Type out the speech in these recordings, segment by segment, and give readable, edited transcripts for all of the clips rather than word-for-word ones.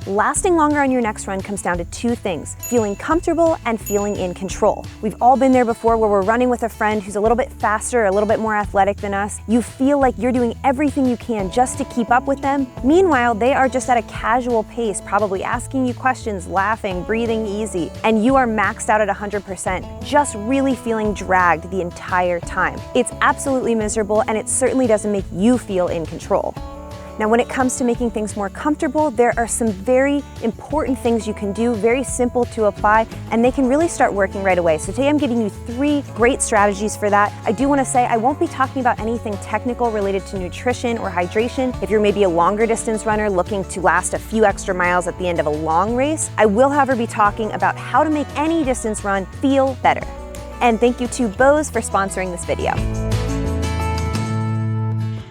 Lasting longer on your next run comes down to two things: feeling comfortable and feeling in control. We've all been there before where we're running with a friend who's a little bit faster, a little bit more athletic than us. You feel like you're doing everything you can just to keep up with them. Meanwhile, they are just at a casual pace, probably asking you questions, laughing, breathing easy, and you are maxed out at 100%, just really feeling dragged the entire time. It's absolutely miserable, and it certainly doesn't make you feel in control. Now, when it comes to making things more comfortable, there are some very important things you can do, very simple to apply, and they can really start working right away. So today I'm giving you 3 great strategies for that. I do want to say I won't be talking about anything technical related to nutrition or hydration. If you're maybe a longer distance runner looking to last a few extra miles at the end of a long race, I will, however, be talking about how to make any distance run feel better. And thank you to Bose for sponsoring this video.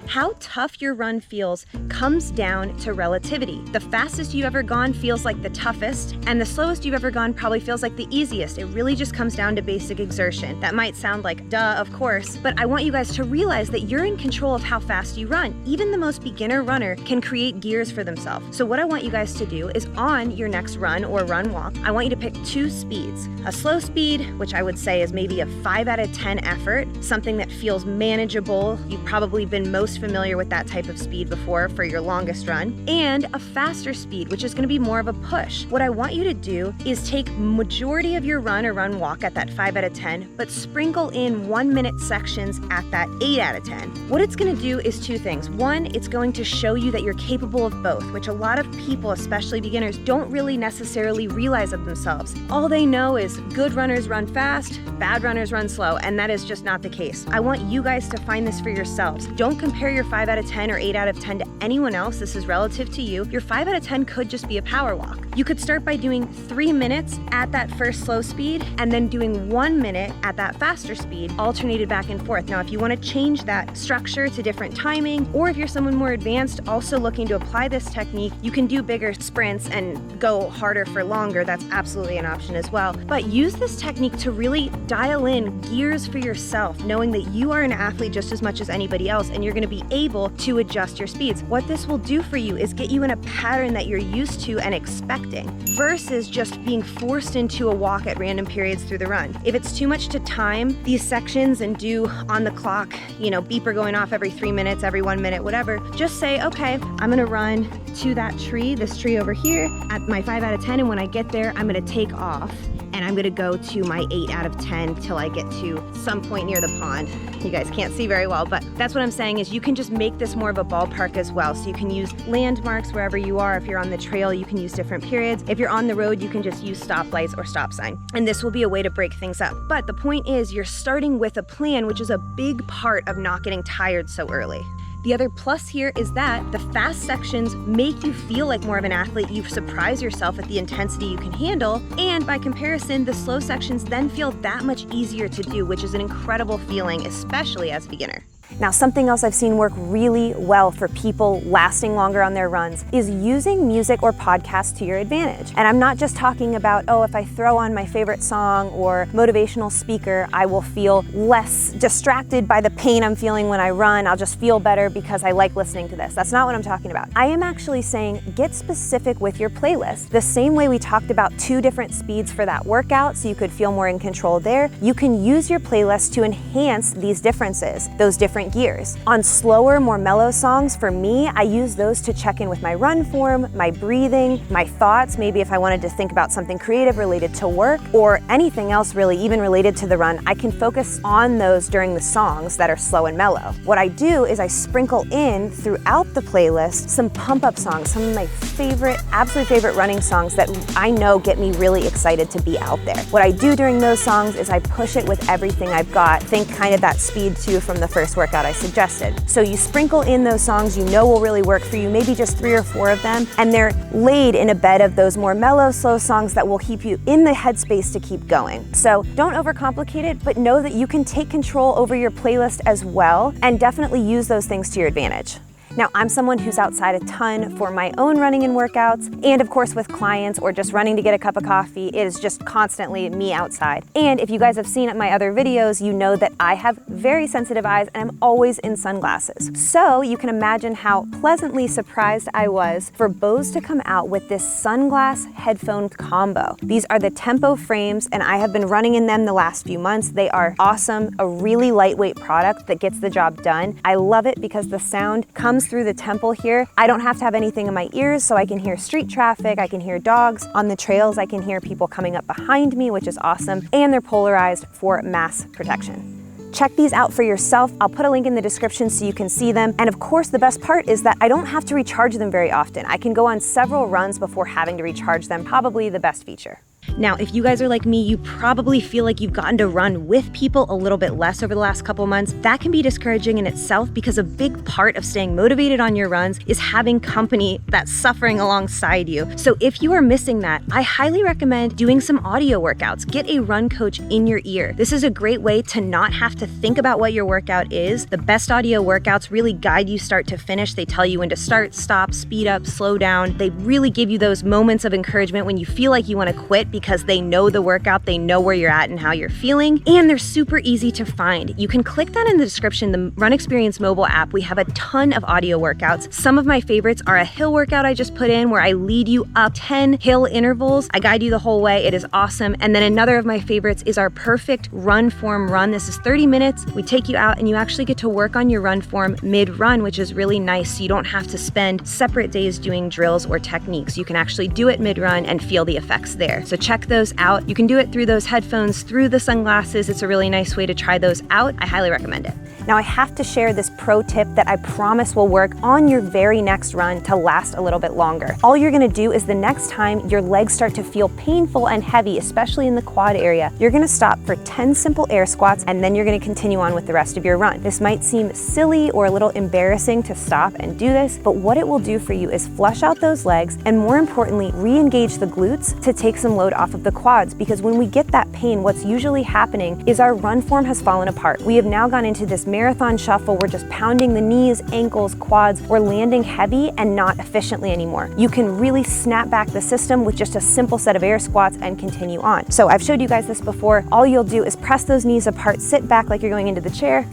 How tough your run feels comes down to relativity. The fastest you've ever gone feels like the toughest, and the slowest you've ever gone probably feels like the easiest. It really just comes down to basic exertion. That might sound like, duh, of course, but I want you guys to realize that you're in control of how fast you run. Even the most beginner runner can create gears for themselves. So what I want you guys to do is on your next run or run walk, I want you to pick 2 speeds. A slow speed, which I would say is maybe a 5 out of 10 effort, something that feels manageable. You've probably been most familiar with that type of speed before for your longest run, and a faster speed, which is going to be more of a push. What I want you to do is take majority of your run or run walk at that 5 out of 10, but sprinkle in 1-minute sections at that 8 out of 10. What it's going to do is 2 things. One, it's going to show you that you're capable of both, which a lot of people, especially beginners, don't really necessarily realize of themselves. All they know is good runners run fast, bad runners run slow, and that is just not the case. I want you guys to find this for yourselves. Don't compare your 5 out of 10 or 8 out of 10 to anyone else. This is relative to you. Your 5 out of 10 could just be a power walk. You could start by doing 3 minutes at that first slow speed and then doing 1 minute at that faster speed, alternated back and forth. Now, if you want to change that structure to different timing, or if you're someone more advanced also looking to apply this technique, you can do bigger sprints and go harder for longer. That's absolutely an option as well. But use this technique to really dial in gears for yourself, knowing that you are an athlete just as much as anybody else, and you're going to be able to adjust your speeds. What this will do for you is get you in a pattern that you're used to and expecting, versus just being forced into a walk at random periods through the run. If it's too much to time these sections and do on the clock, beeper going off every 3 minutes, every 1 minute, whatever, just say, okay, I'm gonna run to that tree, this tree over here, at my 5 out of 10, and when I get there, I'm gonna take off. And I'm gonna go to my 8 out of 10 till I get to some point near the pond. You guys can't see very well, but that's what I'm saying is you can just make this more of a ballpark as well. So you can use landmarks wherever you are. If you're on the trail, you can use different periods. If you're on the road, you can just use stoplights or stop sign. And this will be a way to break things up. But the point is you're starting with a plan, which is a big part of not getting tired so early. The other plus here is that the fast sections make you feel like more of an athlete. You surprise yourself at the intensity you can handle. And by comparison, the slow sections then feel that much easier to do, which is an incredible feeling, especially as a beginner. Now, something else I've seen work really well for people lasting longer on their runs is using music or podcasts to your advantage. And I'm not just talking about, if I throw on my favorite song or motivational speaker, I will feel less distracted by the pain I'm feeling when I run. I'll just feel better because I like listening to this. That's not what I'm talking about. I am actually saying get specific with your playlist. The same way we talked about 2 different speeds for that workout so you could feel more in control there, you can use your playlist to enhance these differences, those different gears. On slower, more mellow songs, for me, I use those to check in with my run form, my breathing, my thoughts, maybe if I wanted to think about something creative related to work or anything else really, even related to the run, I can focus on those during the songs that are slow and mellow. What I do is I sprinkle in throughout the playlist some pump-up songs, some of my favorite, absolute favorite running songs that I know get me really excited to be out there. What I do during those songs is I push it with everything I've got. Think kind of that speed 2 from the first workout I suggested. So you sprinkle in those songs you know will really work for you, maybe just 3 or 4 of them, and they're laid in a bed of those more mellow, slow songs that will keep you in the headspace to keep going. So don't overcomplicate it, but know that you can take control over your playlist as well, and definitely use those things to your advantage. Now, I'm someone who's outside a ton for my own running and workouts, and of course with clients or just running to get a cup of coffee. It is just constantly me outside. And if you guys have seen my other videos, you know that I have very sensitive eyes and I'm always in sunglasses. So you can imagine how pleasantly surprised I was for Bose to come out with this sunglass headphone combo. These are the Tempo frames, and I have been running in them the last few months. They are awesome, a really lightweight product that gets the job done. I love it because the sound comes through the temple here. I don't have to have anything in my ears, so I can hear street traffic, I can hear dogs on the trails, I can hear people coming up behind me, which is awesome, and they're polarized for mass protection. Check these out for yourself. I'll put a link in the description so you can see them. And of course, the best part is that I don't have to recharge them very often. I can go on several runs before having to recharge them, probably the best feature. Now, if you guys are like me, you probably feel like you've gotten to run with people a little bit less over the last couple months. That can be discouraging in itself because a big part of staying motivated on your runs is having company that's suffering alongside you. So if you are missing that, I highly recommend doing some audio workouts. Get a run coach in your ear. This is a great way to not have to think about what your workout is. The best audio workouts really guide you start to finish. They tell you when to start, stop, speed up, slow down. They really give you those moments of encouragement when you feel like you want to quit because they know the workout, they know where you're at and how you're feeling, and they're super easy to find. You can click that in the description, the Run Experience mobile app. We have a ton of audio workouts. Some of my favorites are a hill workout I just put in where I lead you up 10 hill intervals. I guide you the whole way. It is awesome. And then another of my favorites is our perfect run form run. This is 30 minutes. We take you out and you actually get to work on your run form mid-run, which is really nice. So you don't have to spend separate days doing drills or techniques. You can actually do it mid-run and feel the effects there. So check those out. You can do it through those headphones, through the sunglasses. It's a really nice way to try those out. I highly recommend it. Now, I have to share this pro tip that I promise will work on your very next run to last a little bit longer. All you're gonna do is the next time your legs start to feel painful and heavy, especially in the quad area, you're gonna stop for 10 simple air squats and then you're gonna continue on with the rest of your run. This might seem silly or a little embarrassing to stop and do this, but what it will do for you is flush out those legs and, more importantly, re-engage the glutes to take some load off of the quads, because when we get that pain, what's usually happening is our run form has fallen apart. We have now gone into this marathon shuffle. We're just pounding the knees, ankles, quads. We're landing heavy and not efficiently anymore. You can really snap back the system with just a simple set of air squats and continue on. So I've showed you guys this before. All you'll do is press those knees apart, sit back like you're going into the chair,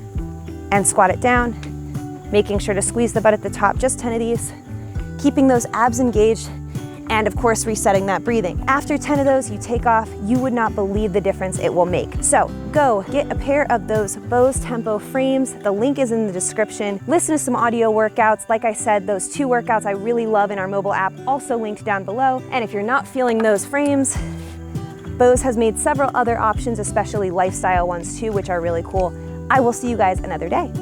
and squat it down, making sure to squeeze the butt at the top, just 10 of these, keeping those abs engaged, and of course resetting that breathing. After 10 of those, you take off. You would not believe the difference it will make. So go get a pair of those Bose Tempo frames. The link is in the description. Listen to some audio workouts. Like I said, those 2 workouts I really love in our mobile app, also linked down below. And if you're not feeling those frames, Bose has made several other options, especially lifestyle ones too, which are really cool. I will see you guys another day.